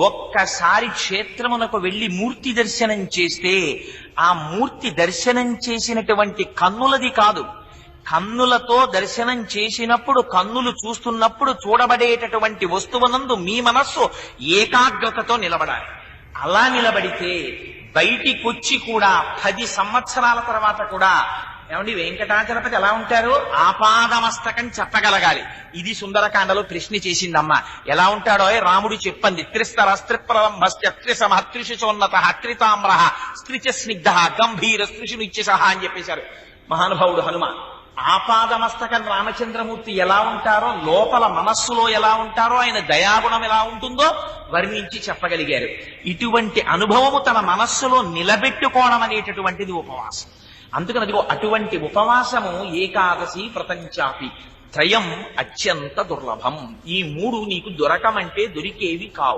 ఒక్కసారి క్షేత్రమునకు వెళ్లి మూర్తి దర్శనం చేస్తే ఆ మూర్తి దర్శనం చేసినటువంటి కన్నులది కాదు, కన్నులతో దర్శనం చేసినప్పుడు కన్నులు చూస్తున్నప్పుడు చూడబడేటటువంటి వస్తువునందు మీ మనస్సు ఏకాగ్రతతో నిలబడాలి. అలా నిలబడితే బయటికొచ్చి కూడా 10 సంవత్సరాల తర్వాత కూడా ఏమండి వెంకటాచలపతి ఎలా ఉంటారు, ఆపాదమస్తకం చెప్పగలగాలి. ఇది సుందరకాండలో కృష్ణ చేసిందమ్మ. ఎలా ఉంటాడో రాముడు చెప్పంది. త్రిస్తరస్త్రిప్రలంభస్త్రిసమహత్రిశోన్నత త్రితామ్ర స్త్రిచ స్నిగ్ధ గంభీర స్పృశునిత్య సహా అని చెప్పేశారు మహానుభావుడు హనుమ. ఆపాదమస్తకం రామచంద్రమూర్తి ఎలా ఉంటారో, లోపల మనస్సులో ఎలా ఉంటారో, ఆయన దయాగుణం ఎలా ఉంటుందో వర్ణించి చెప్పగలిగారు. ఇటువంటి అనుభవము తన మనస్సులో నిలబెట్టుకోవడం అనేటటువంటిది ఉపవాసం. అందుకని అదిగో అటువంటి ఉపవాసము ఏకాదశి వ్రతంచాపి త్రయం అత్యంత దుర్లభం. ఈ 3 నీకు దొరకమంటే దొరికేవి కావు.